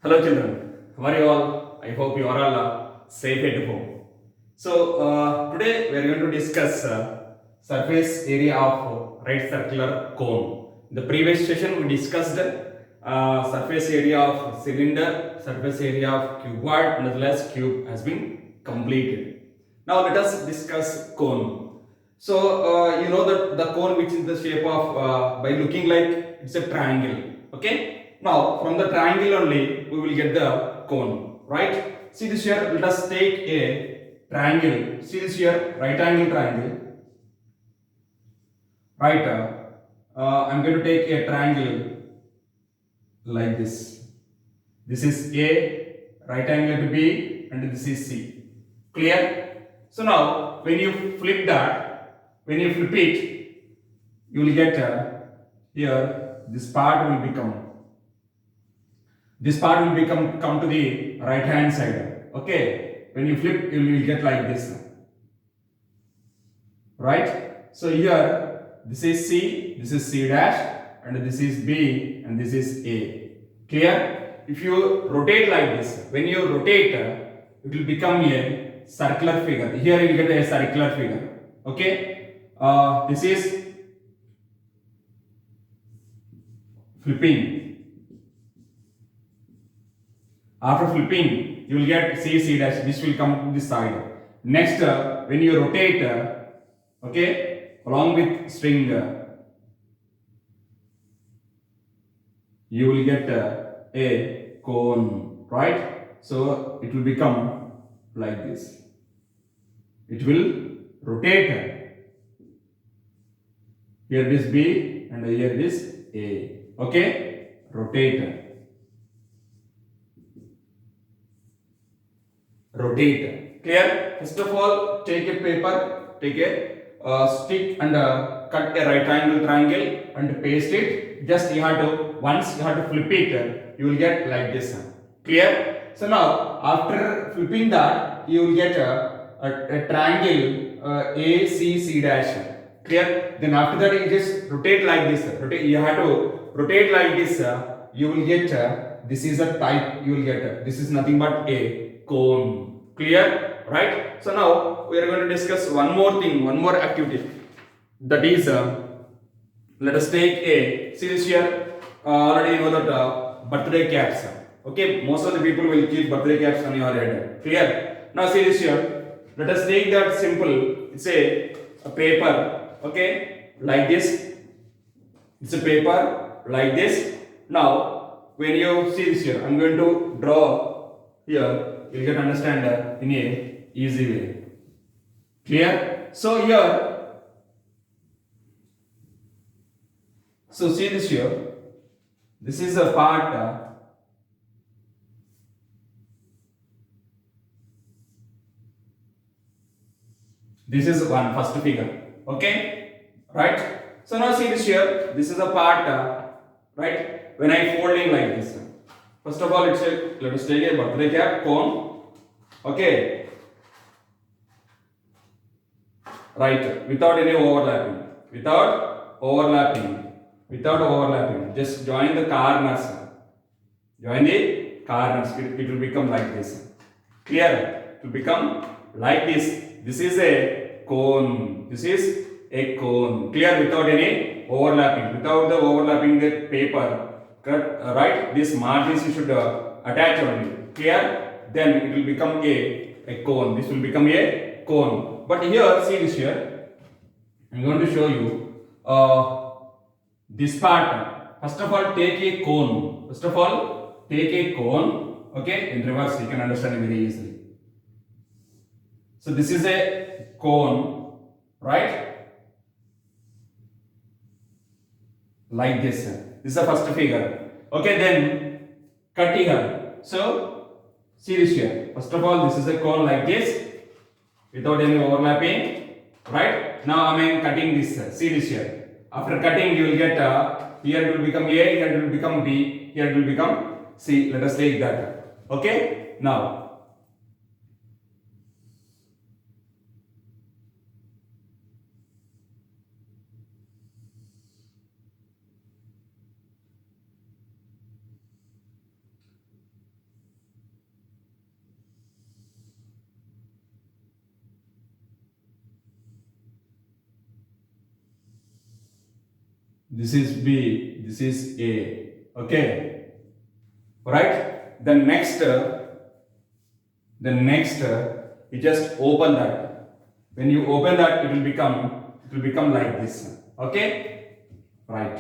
Hello children, how are you all? I hope you are all safe at home. Today we are going to discuss surface area of right circular cone. In the previous session we discussed surface area of cylinder, surface area of cuboid and as well as cube has been completed. Now let us discuss cone. You know that the cone which is the shape of by looking like it's a triangle. Okay. Now from the triangle only we will get the cone, right? See this here. Let us take a triangle. See this here, right angle triangle. Right. I'm going to take a triangle like this. This is A, right angle to B, and this is C. Clear? So now when you flip that, when you flip it, you will get here this part will become come to the right hand side. Okay, when you flip you will get like this, right? So here this is C, this is C dash, and this is B, and this is A. Clear? If you rotate like this, when you rotate it will become a circular figure. Here you will get a circular figure. Okay, this is flipping. After flipping, you will get C dash. This will come to this side. Next, when you rotate, okay, along with string, you will get a cone, right? So it will become like this. It will rotate. Here it is B and here it is A. Okay, rotate. Rotate. Clear? First of all, take a paper, take a stick and cut a right angle triangle and paste it. Just you have to, once you have to flip it, you will get like this. Clear? So now, after flipping that, you will get a triangle C dash. Clear? Then after that, you just rotate like this. Rotate, you have to rotate like this. You will get, this is a type, you will get, this is nothing but a cone. Clear? Right? So now we are going to discuss one more thing, one more activity. That is, let us take a, see this here, already you know that birthday caps. Okay, most of the people will keep birthday caps on your head. Clear? Now see this here. Let us take that simple, it's a paper, okay, like this. It's a paper like this. Now, when you see this here, I'm going to draw here. You can understand in a easy way. Clear? So here, so see this here. This is a part. This is one first figure. Okay, right? So now see this here. This is a part, right? When I folding like this. First of all, it's a, let us take a birthday cap cone. Okay, right? Without any overlapping. Without overlapping. Just join the corners. Join the corners. It will become like this. Clear? It will become like this. This is a cone. This is a cone. Clear? Without any overlapping. Without the overlapping the paper. Right? These margins you should attach only. Clear? Then it will become a cone. This will become a cone. But here, see this here. I'm going to show you this part. First of all, take a cone. First of all, take a cone. Okay, in reverse, you can understand it very easily. So this is a cone, right? Like this. This is the first figure. Okay, then cut here. So see this here. First of all, this is a cone like this without any overlapping, right? Now I am cutting this. See this here. After cutting, you will get here it will become A, here it will become B, here it will become C. Let us take that. Okay. Now. this is B, this is A. Okay, right? You just open that. When you open that, it will become like this. Okay, right?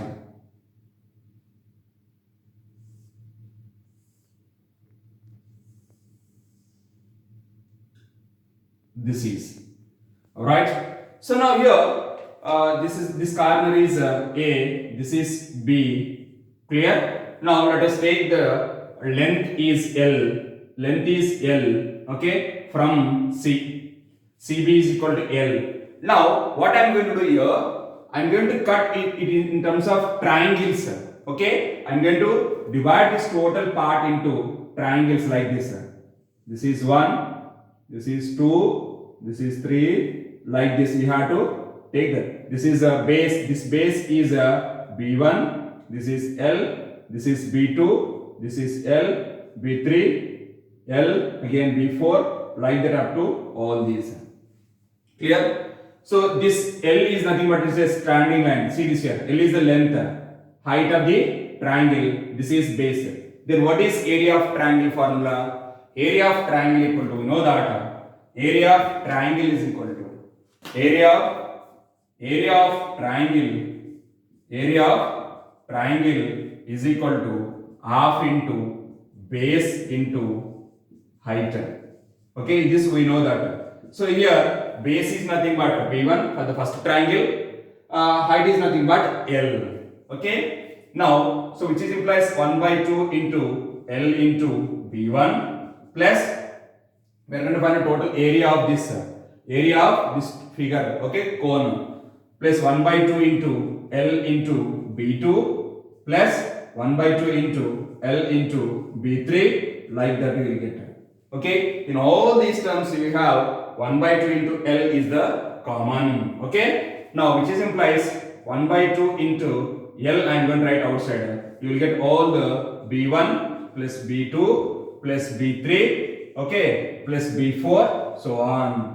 This is all right. So now here, this corner is A, this is B. Clear? Now let us take the length is L. Length is L. Okay, from C. CB is equal to L. Now what I am going to do here, I am going to cut it in terms of triangles. Okay, I am going to divide this total part into triangles like this. This is 1, this is 2, this is 3. Like this, we have to take that. This is a base. This base is a B1. This is L. This is B2. This is L. B3. L. Again B4. Like that up to all these. Clear? So this L is nothing but is a standing line. See this here. L is the length, height of the triangle. This is base. Then what is area of triangle formula? Area of triangle equal to, we know that area of triangle is equal to area of triangle is equal to half into base into height. Okay, this we know that. So here base is nothing but B1 for the first triangle, height is nothing but L. Okay, now so which is implies 1 by 2 into L into B1 plus we are going to find the total area of this figure. Okay, cone, plus 1 by 2 into L into B2 plus 1 by 2 into L into B3, like that we will get. Okay, in all these terms we have 1 by 2 into L is the common. Okay, now which is implies 1 by 2 into L, I am going to write outside. You will get all the B1 plus B2 plus B3, okay, plus B4, so on.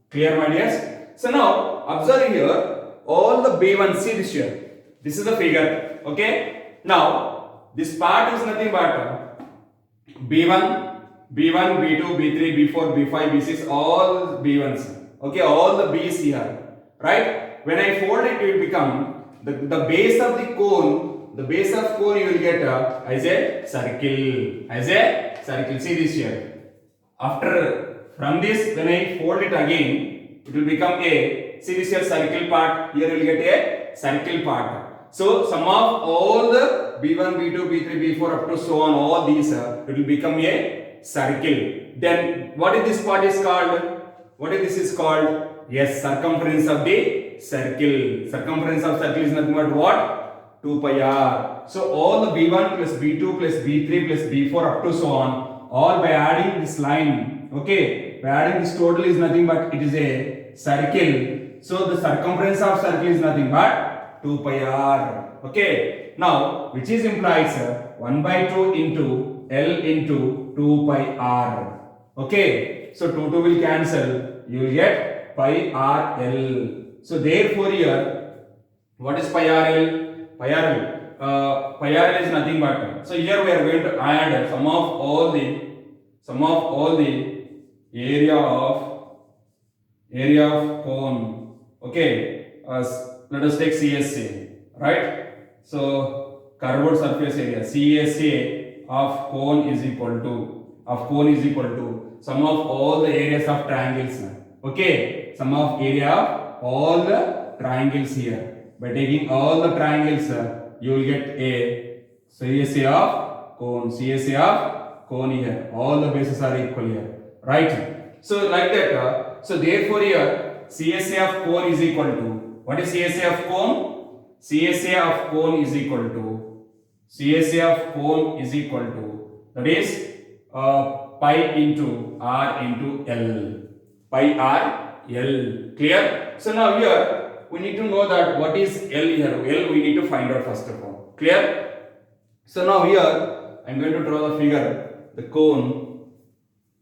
Clear, my dears? So now observe here all the B1. See this here. This is the figure. Okay. Now this part is nothing but B1, B2, B3, B4, B5, B6, all B1s. Okay, all the B's here. Right? When I fold it, it will become the base of the cone. The base of cone you will get as a circle. See this here. After from this, when I fold it again, it will become a, see this here, circle part. Here you will get a circle part. So sum of all the B1, B2, B3, B4 up to so on, all these, it will become a circle. Then what is this part is called? What is this is called? Yes, circumference of the circle. Circumference of circle is nothing but what? 2 pi r. So all the B1 plus B2 plus B3 plus B4 up to so on, all by adding this line. Okay, by adding this total is nothing but it is a circle. So the circumference of circle is nothing but 2 pi r. Okay, now which is implies 1 by 2 into L into 2 pi r. Okay, so 2 will cancel, you will get pi r L. So therefore here, what is pi r L? Pi r L is nothing but, so here we are going to add sum of all the area of cone. Okay, let us take CSA, right? So curved surface area, CSA of cone is equal to sum of all the areas of triangles. Okay, sum of area of all the triangles here. By taking all the triangles, you will get a CSA of cone. Here, all the bases are equal here, right? So like that, so therefore here CSA of cone is equal to, what is CSA of cone? CSA of cone is equal to that is pi into r into L. Pi r L. Clear? So now here we need to know that what is L here. L we need to find out first of all. Clear? So now here I am going to draw the figure, the cone.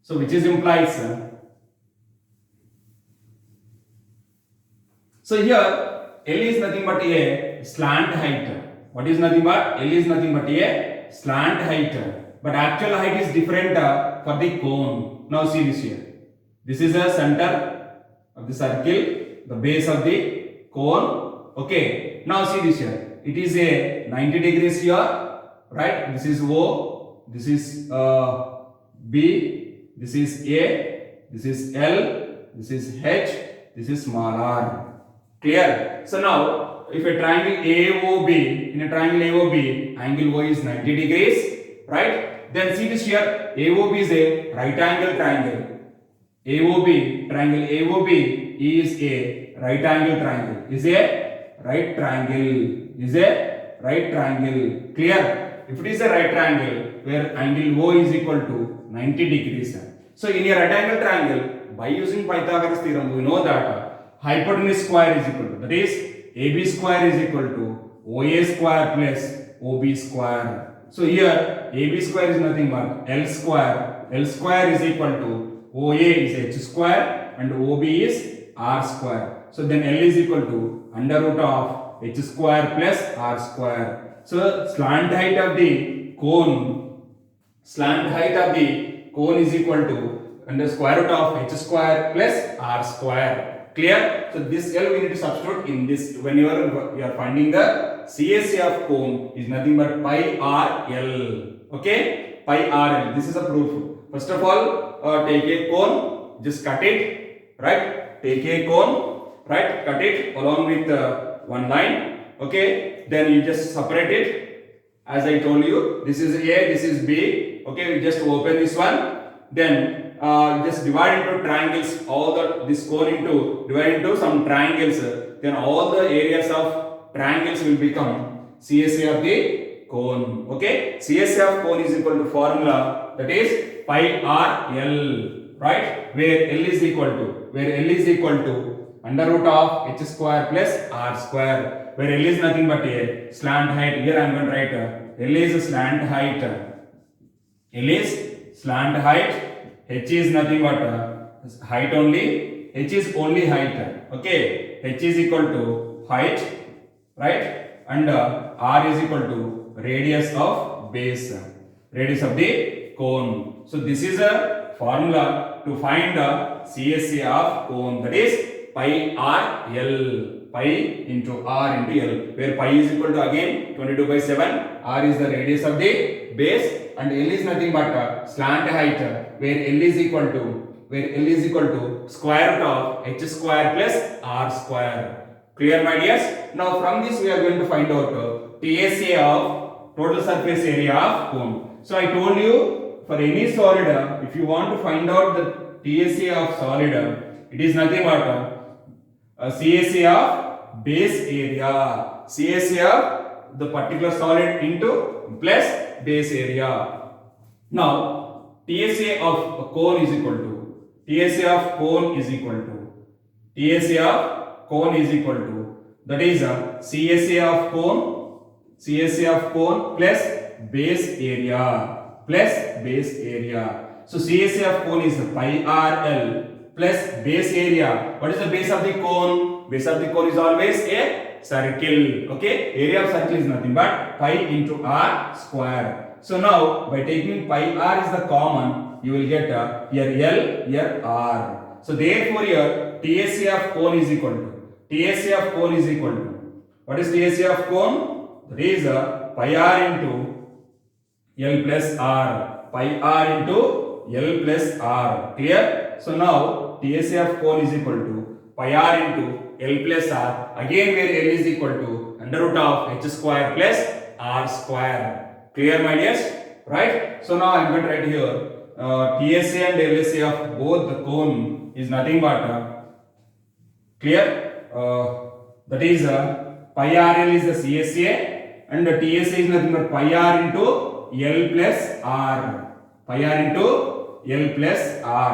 So which is implies, so here L is nothing but a slant height. What is nothing but? L is nothing but a slant height. But actual height is different for the cone. Now see this here. This is the center of the circle, the base of the cone. Okay. Now see this here. It is a 90 degrees here, right? This is O. This is B. This is A. This is L. This is H. This is small r. Clear? So now, if a triangle AOB, in a triangle AOB, angle O is 90 degrees, right? Then see this here, AOB is a right angle triangle. AOB, triangle AOB is a right angle triangle. Is a right triangle. Is a right triangle. Clear? If it is a right triangle, where angle O is equal to 90 degrees. So in a right angle triangle, by using Pythagoras theorem, we know that hypotenuse square is equal to, that is AB square is equal to OA square plus OB square. So here AB square is nothing but L square. L square is equal to OA is H square and OB is R square. So then L is equal to under root of H square plus R square. So slant height of the cone is equal to under square root of H square plus R square. Clear? So this L we need to substitute in this when you are finding the CSA of cone is nothing but pi r L. Okay? Pi r L. This is a proof. First of all, take a cone, just cut it, right? Take a cone, right? Cut it along with one line. Okay? Then you just separate it. As I told you, this is A, this is B. Okay? We just open this one. Then just divide into triangles. This cone divide into some triangles. Then all the areas of triangles will become CSA of the cone. Okay? CSA of cone is equal to formula, that is pi r L. Right? Where L is equal to under root of H square plus R square. Where L is nothing but a slant height. Here I am going to write L is slant height. L is slant height. H is nothing but height only. H is only height. Okay. H is equal to height, right? And R is equal to radius of base. Radius of the cone. So this is a formula to find the CSA of cone. That is pi r L. Pi into r into L. Where pi is equal to again 22/7. R is the radius of the base. And L is nothing but slant height, where L is equal to square root of H square plus R square. Clear, my dears? Now from this we are going to find out TSA of total surface area of cone. So I told you, for any solid, if you want to find out the TSA of solid, it is nothing but CSA of base area. CSA of the particular solid into plus base area. Now TSA of cone is equal to that is CSA of cone plus base area. So CSA of cone is pi r L plus base area. What is the base of the cone? Base of the cone is always a circle. Okay, area of circle is nothing but pi into r square. So now by taking pi r is the common, you will get here L, here r. So therefore here TSA of cone is equal to what is TSA of cone? That is pi r into L plus r. Pi r into L plus r. Clear? So now TSA of cone is equal to pi r into L plus r. Again where L is equal to under root of H square plus R square. Clear, my dears? Right? So now I am going to write here TSA and LSA of both the cone is nothing but clear? That is pi RL is the CSA and the TSA is nothing but pi R into L plus R. Pi R into L plus R.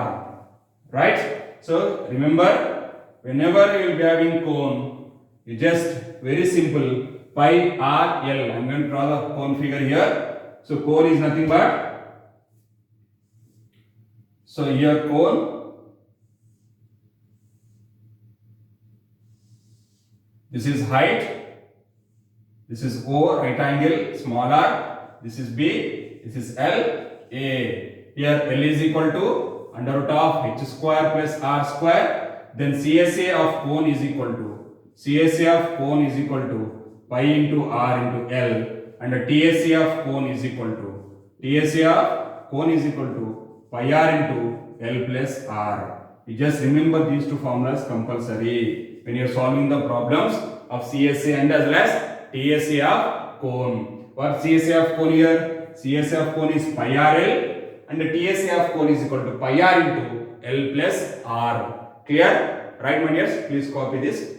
Right? So remember, whenever you will be having cone, you just very simple pi r L. I am going to draw the cone figure here. So cone is nothing but, so here cone, This is height. This is O, right angle, small r. This is B. This is L, A. Here L is equal to under root of h square plus r square. Then CSA of cone is equal to pi into r into L, and TSA of cone is equal to pi r into L plus r. You just remember these two formulas compulsory when you are solving the problems of CSA and as well as TSA of cone. What CSA of cone here? CSA of cone is pi r L, and the TSA of cone is equal to pi r into L plus r. Clear? Right, my dears? Please copy this.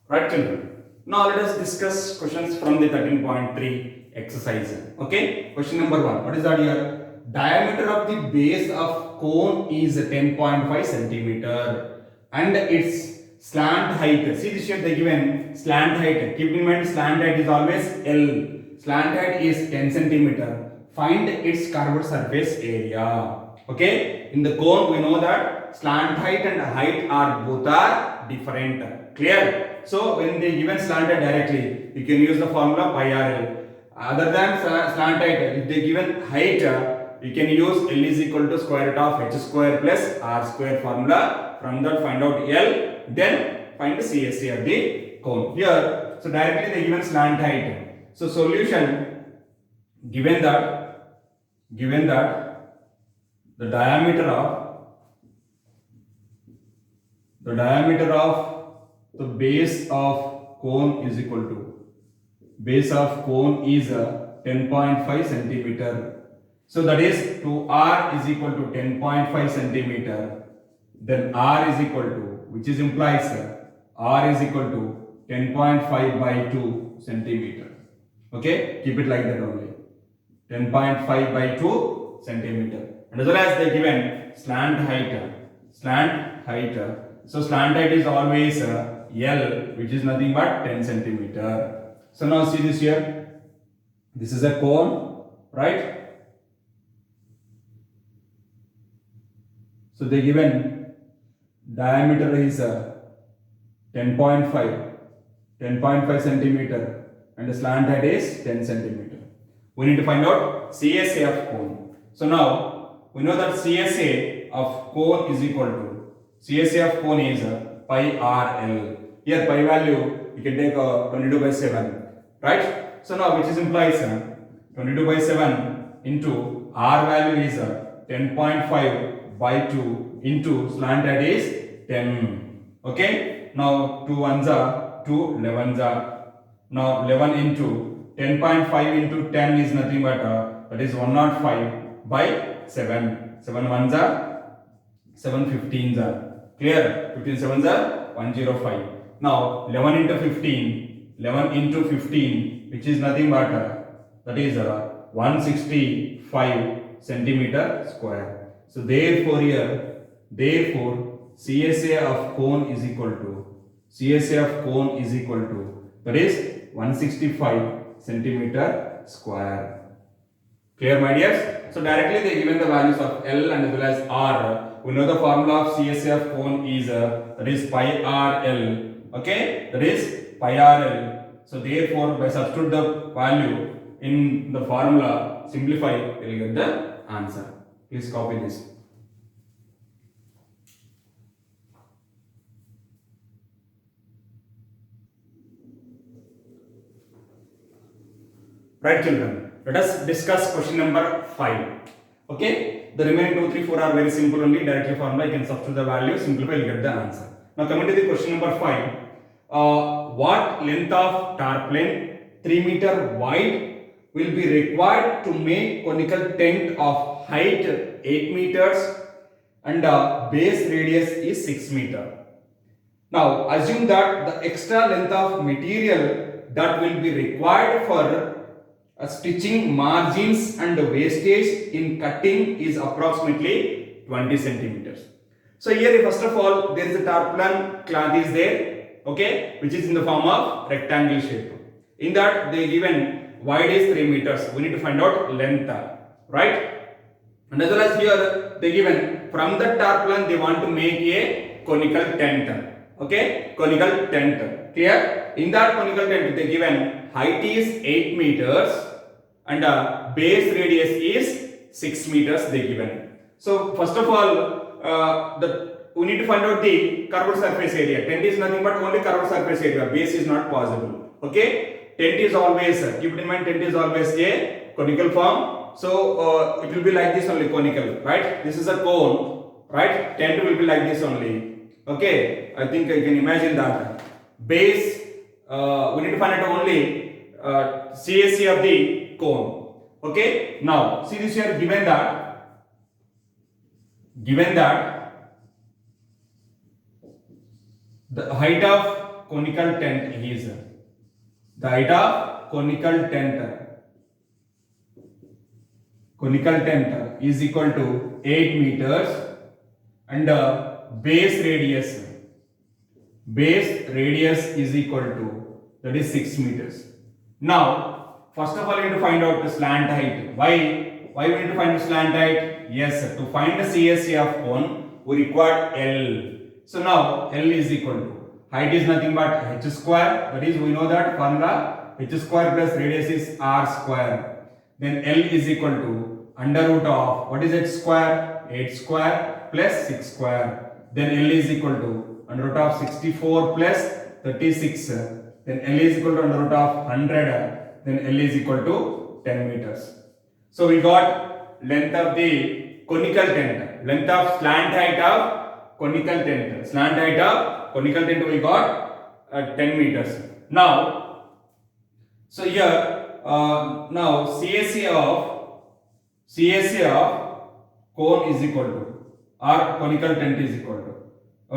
Right, children? Now let us discuss questions from the 13.3 exercise. Okay, question number 1. What is that here? Diameter of the base of cone is 10.5 centimeter and its slant height. See this here, they given slant height. Keep in mind, slant height is always L. Slant height is 10 centimeter. Find its curved surface area. Okay, in the cone we know that slant height and height are both are different. Clear? So when they given slant height directly, you can use the formula pi r L. Other than slant height, if they given height, you can use L is equal to square root of h square plus r square formula. From that find out L, then find the CSA of the cone. Here, so directly they given slant height. So solution, given that the diameter of the base of cone is equal to base of cone is 10.5 centimeter. So that is 2r is equal to 10.5 centimeter. Then r is equal to, which is implies r is equal to 10.5 by 2 centimeter. Okay, keep it like that only. 10.5 by 2 centimeter. And as well as they given slant height. So slant height is always L, which is nothing but 10 centimeter. So now see this here. This is a cone, right? So they given diameter is 10.5 centimeter and the slant height is 10 centimeter. We need to find out CSA of cone. So now we know that CSA of cone is equal to pi r L. Here pi value you can take 22 by 7, right? So now which is implies 22 by 7 into r value is 10.5 by 2 into slant height is 10. Okay, now 2 ones are 2 11s are. Now 11 into 10.5 into 10 is nothing but that is 105 by 7. 7 ones are 7 15s are. Clear? 15 sevens are 105. Now 11 into 15 which is nothing but that is 165 centimeter square. So therefore CSA of cone is equal to that is 165 centimeter square. Clear, my dears? So directly they given the values of L and as well as R. We know the formula of CSA of cone is that is pi r L. Okay, that is pi r L. So therefore by substitute the value in the formula, simplify, you will get the answer. Please copy this. Right, children, let us discuss question number 5. Okay, the remaining 2, 3, 4 are very simple only. Directly formula, you can substitute the value, simplify, you will get the answer. Now coming to the question number 5. What length of tarpaulin 3 meter wide will be required to make conical tent of height 8 meters and base radius is 6 meter. Now assume that the extra length of material that will be required for stitching margins and wastage in cutting is approximately 20 centimeters. So here first of all there is a tarpaulin cloth is there, okay, which is in the form of rectangle shape. In that they given wide is 3 meters. We need to find out length, right? And as well as here they given from the tarpaulin they want to make a conical tent. Okay, conical tent. Clear? In that conical tent they given height is 8 meters and base radius is 6 meters they given. So first of all, we need to find out the curved surface area. Tent is nothing but only curved surface area. Base is not possible. Okay, tent is always, keep in mind, tent is always a conical form. So it will be like this only, conical, right? This is a cone, right? Tent will be like this only. Okay, I think I can imagine that. Base, we need to find out only CAC of the cone. Okay, now see this here, given that the height of conical tent is equal to 8 meters and base radius is equal to, that is 6 meters. Now first of all we need to find out the slant height. Why we need to find the slant height? Yes, to find the CSC of cone we require L. So now L is equal to, height is nothing but h square, that is we know that formula, h square plus radius is r square. Then L is equal to under root of, what is h square? 8 square plus 6 square. Then L is equal to under root of 64 plus 36. Then L is equal to under root of 100. Then L is equal to 10 meters. So we got length of the conical tent, length of slant height of conical tent. Slant height of conical tent we got 10 meters. Now, so here now CAC of cone is equal to, or conical tent is equal to,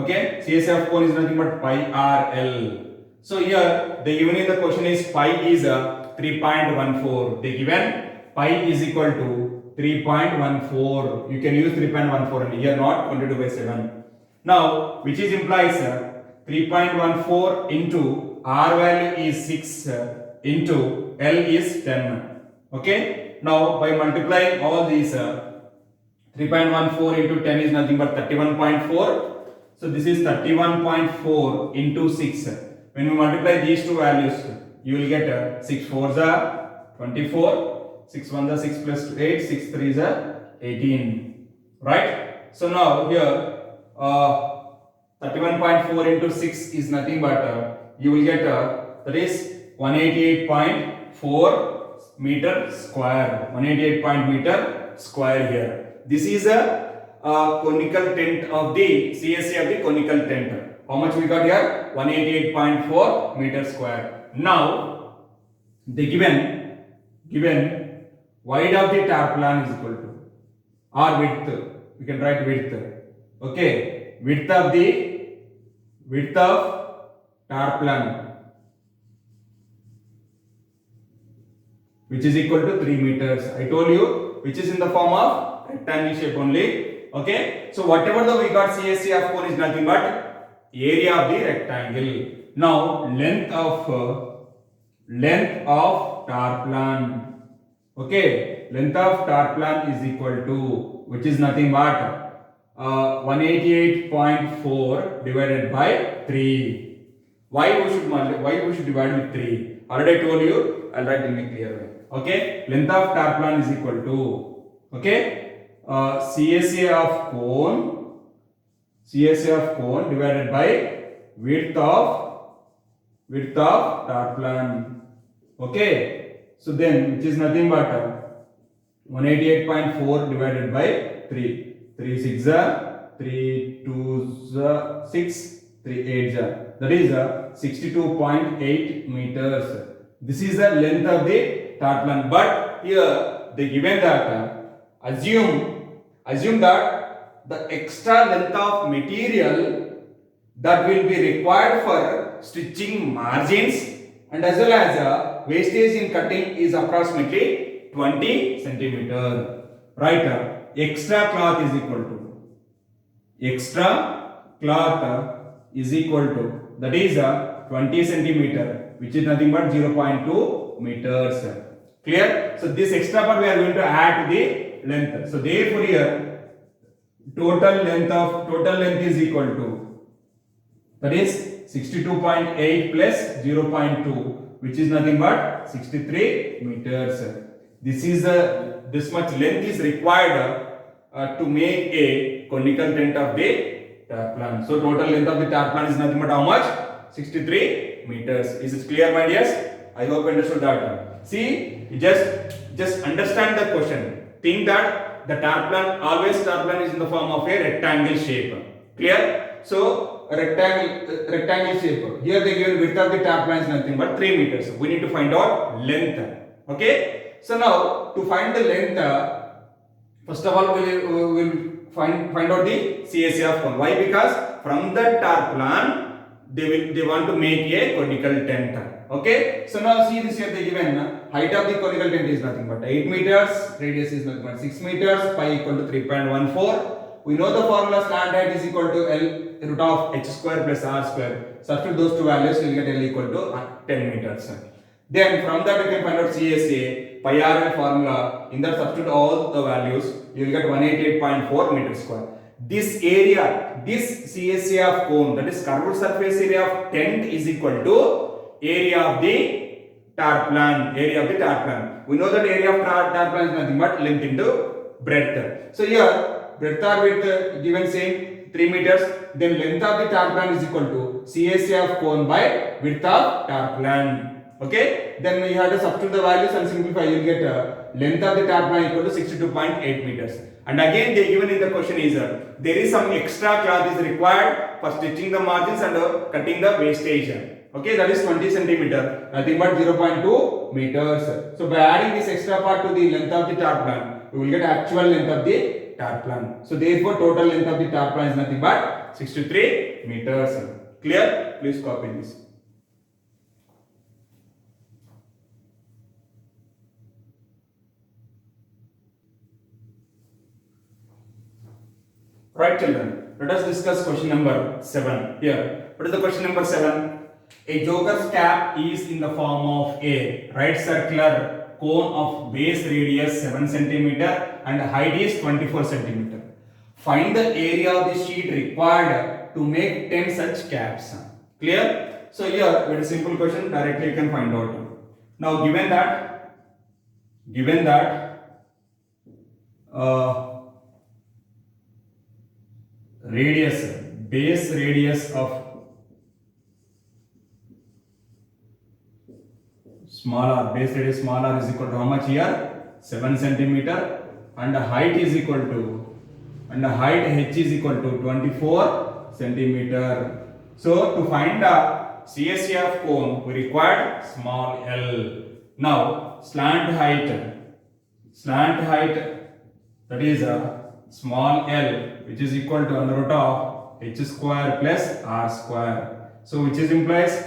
okay, CAC of cone is nothing but pi r L. So here the given in the question is pi is 3.14. They given pi is equal to 3.14. You can use 3.14 and here not 22/7. Now which is implies 3.14 into r value is 6 into L is 10. Okay. Now by multiplying all these 3.14 into 10 is nothing but 31.4. So this is 31.4 into 6. When we multiply these two values, you will get 6 4s are 24, 6 1s are 6 plus 8, 6 3s are 18. Right? So now here 31.4 into 6 is nothing but you will get that is 188.4 meter square. 188 meter square here. This is a conical tent of the CSC of the conical tent. How much we got here? 188.4 meter square. Now the given wide of the tarpaulin is equal to, or width, we can write width. Okay, width of tarpaulin, which is equal to 3 meters. I told you which is in the form of rectangle shape only. Okay, so whatever the we got CSC of cone is nothing but area of the rectangle. Now length of tarpaulin. Okay, length of tarpaulin is equal to, which is nothing but 188.4 divided by 3. Why we should divide with 3? Already I told you. I'll write in a clear way. Okay, length of tarpaulin is equal to, okay, CSA of cone divided by width of tarpaulin. Okay, so then which is nothing but 188.4 divided by 3. 3 6 3 2 6 3 8, that is 62.8 meters. This is the length of the tarpaulin. But here they given that assume that the extra length of material that will be required for stitching margins and as well as wastage in cutting is approximately 20 centimeter. Right? Extra cloth is equal to that is 20 centimeter, which is nothing but 0.2 meters. Clear? So this extra part we are going to add to the length. So therefore here total length is equal to, that is 62.8 plus 0.2, which is nothing but 63 meters. This is this much length is required to make a conical tent of the tower plan. So total length of the tower plan is nothing but how much? 63 meters. Is it clear, my dears? I hope you understood that. See, you just understand the question. Think that the tower plan is in the form of a rectangle shape. Clear? So a rectangle shape. Here they given width of the tower plan is nothing but 3 meters. We need to find out length. Okay? So now to find the length, first of all we will find out the CSA of cone. Why? Because from the tower plan they want to make a conical tent. Okay, so now see this here, they given height of the conical tent is nothing but 8 meters, radius is nothing but 6 meters, pi equal to 3.14. We know the formula slant height is equal to L root of h square plus r square. Substitute those two values, you will get L equal to 10 meters. Then from that you can find out CSA, pi r and formula. In that substitute all the values, you will get 188.4 meters square. This area, this CSA of cone, that is curved surface area of tent, is equal to area of the tower plan. We know that area of tower plan is nothing but length into breadth. So here breadth or width given same 3 meters. Then length of the tower plan is equal to CSA of cone by width of tower plan. Okay. Then you have to substitute the values and simplify. You will get length of the tower plan equal to 62.8 meters. And again they given in the question is there is some extra cloth is required for stitching the margins and cutting the wastage. Okay, that is 20 centimeter, nothing but 0.2 meters. So by adding this extra part to the length of the tower plan, we will get actual length of the tower plan. So therefore total length of the tower plan is nothing but 63 meters. Clear? Please copy this. Right, children, let us discuss question number 7 here. What is the question number 7? A joker's cap is in the form of a right circular cone of base radius 7 cm and height is 24 cm. Find the area of the sheet required to make 10 such caps. Clear? So here, very simple question, directly you can find out. Now given that base radius of small r is equal to how much here? 7 centimeter, and the height is equal to, and the height h is equal to 24 centimeter. So to find the CSA of cone, we require small l. Now slant height, that is a small l, which is equal to under root of h square plus r square. So which is implies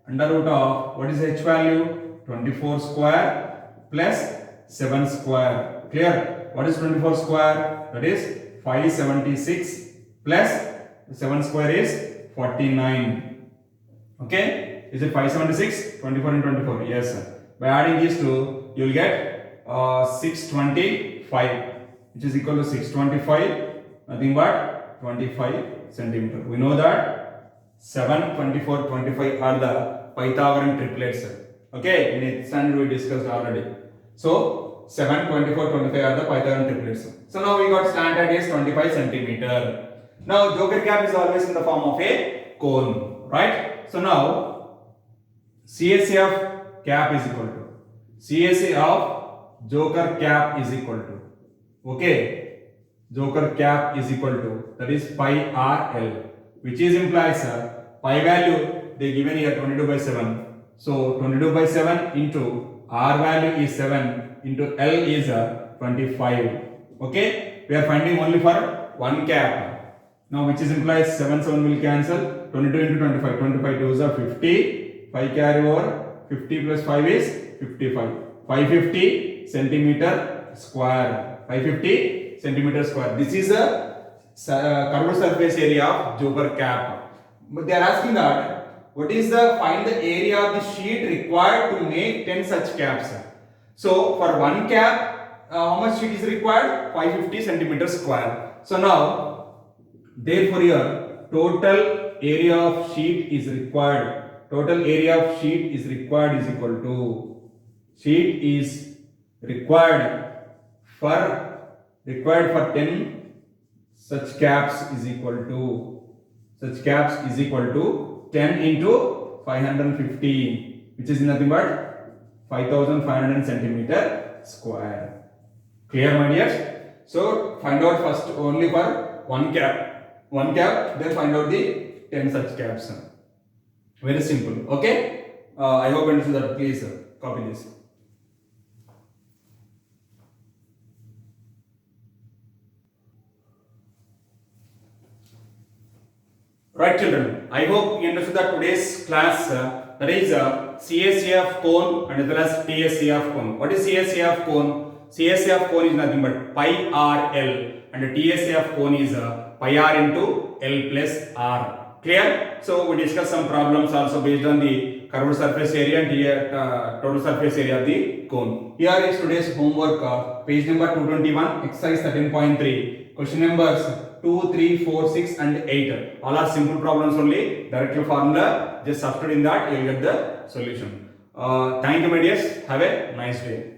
under root of, what is h value? 24 square plus 7 square. Clear? What is 24 square? That is 576 plus 7 square is 49. Okay? Is it 576? 24 and 24. Yes, sir. By adding these two, you will get 625, which is equal to 625, nothing but 25 centimeter. We know that 7, 24, 25 are the Pythagorean triplets. Okay, in 8th standard we discussed already. So 7, 24, 25 are the Pythagorean triplets. So now we got slant height is 25 centimeter. Now joker cap is always in the form of a cone, right? So now CSA of cap is equal to, CSA of joker cap is equal to, okay, joker cap is equal to, that is pi r l, which is implies pi value they given here 22 by 7. So 22 by 7 into r value is 7 into l is 25. Okay, we are finding only for one cap. Now which is implies 7 will cancel. 22 into 25, 25 2s are 50. 5 carry over. 50 plus 5 is 55. 550 centimeter square. 550 centimeter square. This is a curved surface area of joker cap. But they are asking that what is the find the area of the sheet required to make 10 such caps. So for one cap, how much sheet is required? 550 centimeters square. So now, therefore here total area of sheet is required. Total area of sheet is required is equal to sheet is required for 10 such caps is equal to 10 into 550, which is nothing but 5500 centimeter square. Clear, my dears? So find out first only for one cap, then find out the 10 such caps. Very simple. Okay. I hope you understood that. Please copy this. Right, children. I hope you understood that today's class that is CSA of cone and as well as TSA of cone. What is CSA of cone? CSA of cone is nothing but pi r l and TSA of cone is pi r into l plus r. Clear? So we discussed some problems also based on the curved surface area and total surface area of the cone. Here is today's homework, page number 221, exercise 13.3, question numbers 2, 3, 4, 6 and 8. All are simple problems only. Directly formula, just substitute in that you will get the solution. Thank you, my dears. Have a nice day.